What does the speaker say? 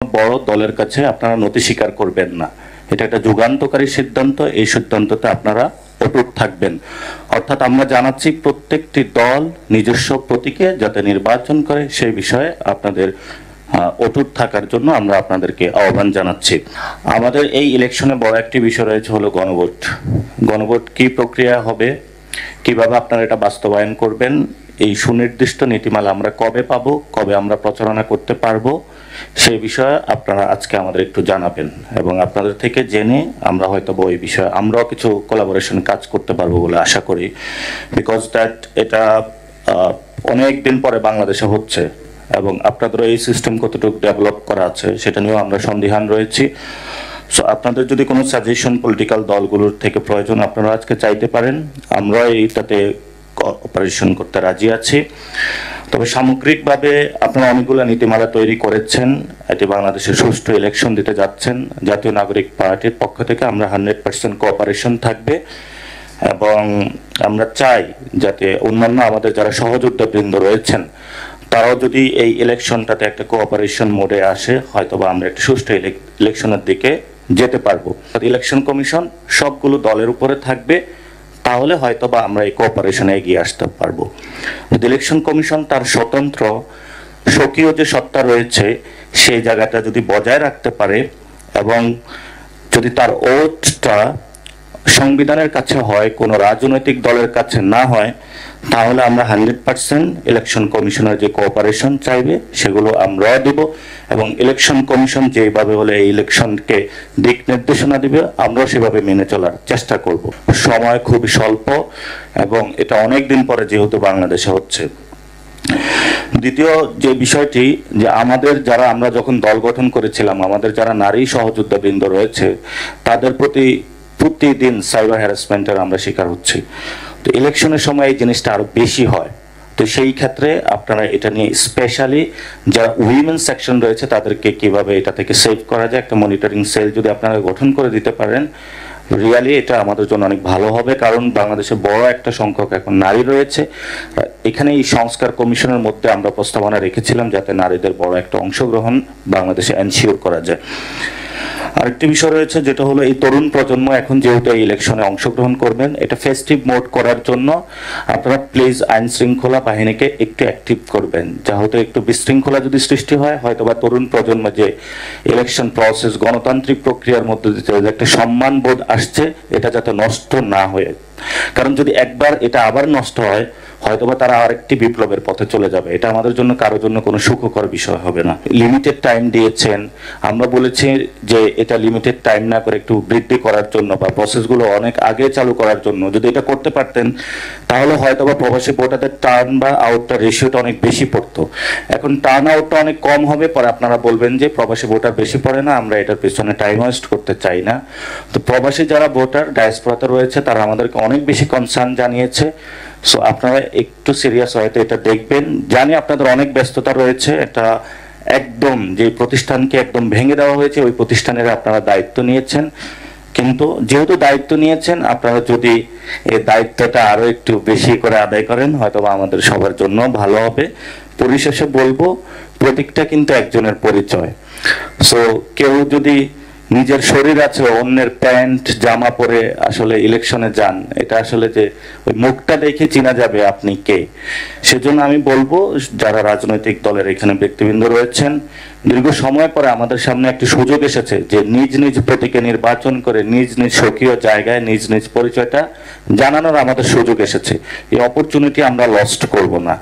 বড় দলের কাছে আপনারা নথি স্বীকার করবেন না। এটা একটা যুগান্তকারী সিদ্ধান্ত। এই সিদ্ধান্ততে আপনারা অটুট থাকবেন। অর্থাৎ আমরা জানাচ্ছি প্রত্যেকটি দল নিজস্ব প্রতীকে যাতে নির্বাচন করে সেই বিষয়ে আপনাদের অটুট থাকার জন্য আমরা আপনাদেরকে আহ্বান জানাচ্ছি। আমাদের এই ইলেকশনে বড় একটি বিষয় রয়েছে হলো গণভোট। গণভোট কি প্রক্রিয়া হবে, কিভাবে আপনারা এটা বাস্তবায়ন করবেন, এই সুনির্দিষ্ট নীতিমালা আমরা কবে পাবো, কবে আমরা প্রচারণা করতে পারবো, সেই বিষয়ে আপনারা আজকে আমাদের একটু জানাবেন এবং আপনাদের থেকে জেনে আমরা হয়তো ওই বিষয়ে আমরাও কিছু কোলাবোরেশন কাজ করতে পারবো বলে আশা করি। বিকজ দ্যাট এটা অনেক দিন পরে বাংলাদেশে হচ্ছে এবং আপনাদের এই সিস্টেম কতটুকু ডেভেলপ করা আছে সেটা নিয়েও আমরা সন্দিহান রয়েছি। সো আপনাদের যদি কোনো সাজেশন পলিটিক্যাল দলগুলোর থেকে প্রয়োজন আপনারা আজকে চাইতে পারেন, আমরা এইটাতে অপারেশন করতে রাজি আছি। তবে সামগ্রিকভাবে আপনারা অনেকগুলো নীতিমালা তৈরি করেছেন, এটি বাংলাদেশের সুষ্ঠু ইলেকশন দিতে যাচ্ছেন। জাতীয় নাগরিক পার্টির পক্ষ থেকে আমরা 100% কোঅপারেশন থাকবে এবং আমরা চাই যাতে অন্যান্য আমাদের যারা সহযোদ্ধাবৃন্দ রয়েছেন তারাও যদি এই ইলেকশনটাতে একটা কোঅপারেশন মোডে আসে হয়তোবা আমরা একটা সুষ্ঠু ইলেকশনের দিকে যেতে পারবো। ইলেকশন কমিশন সবগুলো দলের উপরে থাকবে, তাহলে হয়তোবা আমরা এই কোঅপারেশনে এগিয়ে আসতে পারবো। যদি ইলেকশন কমিশন তার স্বতন্ত্র স্বকীয় যে সত্তা রয়েছে সেই জায়গাটা যদি বজায় রাখতে পারে এবং যদি তার ওটটা সংবিধানের কাছে হয়, কোনো রাজনৈতিক দলের কাছে না হয়, তাহলে আমরা 100% ইলেকশন কমিশনের যে কোঅপারেশন চাইবে সেগুলো আমরা দেব এবং ইলেকশন কমিশন যেভাবে হলে এই ইলেকশনকে দিক নির্দেশনা দিবে আমরাও সেভাবে মেনে চলার চেষ্টা করব। সময় খুবই স্বল্প এবং এটা অনেক দিন পরে যেহেতু বাংলাদেশে হচ্ছে। দ্বিতীয় যে বিষয়টি, যে আমাদের যারা আমরা যখন দল গঠন করেছিলাম আমাদের যারা নারী সহযোদ্ধাবৃন্দ রয়েছে তাদের প্রতিদিন সাইবার হ্যারাসমেন্টের আমরা শিকার হচ্ছি। তো ইলেকশনের সময় এই জিনিসটা আরো বেশি হয়। তো সেই ক্ষেত্রে আপনারা এটা নিয়ে স্পেশালি যারা উইমেন সেকশন রয়েছে তাদেরকে কিভাবে এটা থেকে সেভ করা যায় একটা মনিটরিং সেল যদি আপনারা গঠন করে দিতে পারেন, রিয়ালি এটা আমাদের জন্য অনেক ভালো হবে। কারণ বাংলাদেশে বড় একটা সংখ্যক এখন নারী রয়েছে। এখানে এই সংস্কার কমিশনের মধ্যে আমরা প্রস্তাবনা রেখেছিলাম যাতে নারীদের বড় একটা অংশগ্রহণ বাংলাদেশে এনশিওর করা যায়। আরেকটি বিষয় রয়েছে যেটা হলো এই তরুণ প্রজন্ম এখন যেহেতু এই ইলেকশনে অংশগ্রহণ করবেন, এটা ফেস্টিভ মোড করার জন্য আপনারা প্লিজ আইন শৃঙ্খলা বাহিনীকে একটু অ্যাক্টিভ করবেন, যেহেতু একটু বিশৃঙ্খলা যদি সৃষ্টি হয় হয়তোবা তরুণ প্রজন্ম যে ইলেকশন প্রসেস গণতান্ত্রিক প্রক্রিয়ার মধ্যে যে একটা সম্মান বোধ আসছে এটা যাতে নষ্ট না হয়ে, কারণ যদি একবার এটা আবার নষ্ট হয় হয়তোবা তারা আরেকটি বিপ্লবের পথে চলে যাবে। এটা আমাদের জন্য কারোর জন্য কোনো সুখকর বিষয় হবে না। লিমিটেড টাইম দিয়েছেন, আমরা বলেছি যে এটা লিমিটেড টাইম না করে একটু বৃদ্ধি করার জন্য বা প্রসেসগুলো অনেক আগে চালু করার জন্য যদি এটা করতে পারতেন তাহলে হয়তোবা প্রবাসী ভোটারদের টার্ন বা আউটটা রেশিওটা অনেক বেশি পড়তো। এখন টার্ন আউটটা অনেক কম হবে, পরে আপনারা বলবেন যে প্রবাসী ভোটার বেশি পড়ে না, আমরা এটার পিছনে টাইম ওয়েস্ট করতে চাই না। তো প্রবাসী যারা ভোটার ডায়াসপোরাতে রয়েছে তারা আমাদেরকে অনেক বেশি কনসার্ন জানিয়েছে। সো আপনারা একটু সিরিয়াস হয়তো এটা দেখবেন। জানি আপনাদের অনেক ব্যস্ততা রয়েছে, এটা একদম যে প্রতিষ্ঠানকে একদম ভেঙে দেওয়া হয়েছে ওই প্রতিষ্ঠানের আপনারা দায়িত্ব নিয়েছেন, কিন্তু যেহেতু দায়িত্ব নিয়েছেন আপনারা যদি এই দায়িত্বটা আরো একটু বেশি করে আদায় করেন হয়তো আমাদের সবার জন্য ভালো হবে। পরিশেষে বলবো প্রতীকটা কিন্তু একজনের পরিচয়। সো কেউ যদি নিজের শরীর আছে অন্যের প্যান্ট জামা পরে আসলে ইলেকশনে যান, এটা আসলে যে ওই মুখটা দেখে চেনা যাবে আপনি কে। সেজন্য আমি বলবো যারা রাজনৈতিক দলের এখানে ব্যক্তিবৃন্দ রয়েছেন, দীর্ঘ সময় পরে আমাদের সামনে একটি সুযোগ এসেছে যে নিজ নিজ প্রতীকে নির্বাচন করে নিজ নিজ স্বকীয় জায়গায় নিজ নিজ পরিচয়টা জানানোর আমাদের সুযোগ এসেছে। এই অপরচুনিটি আমরা লস্ট করব না।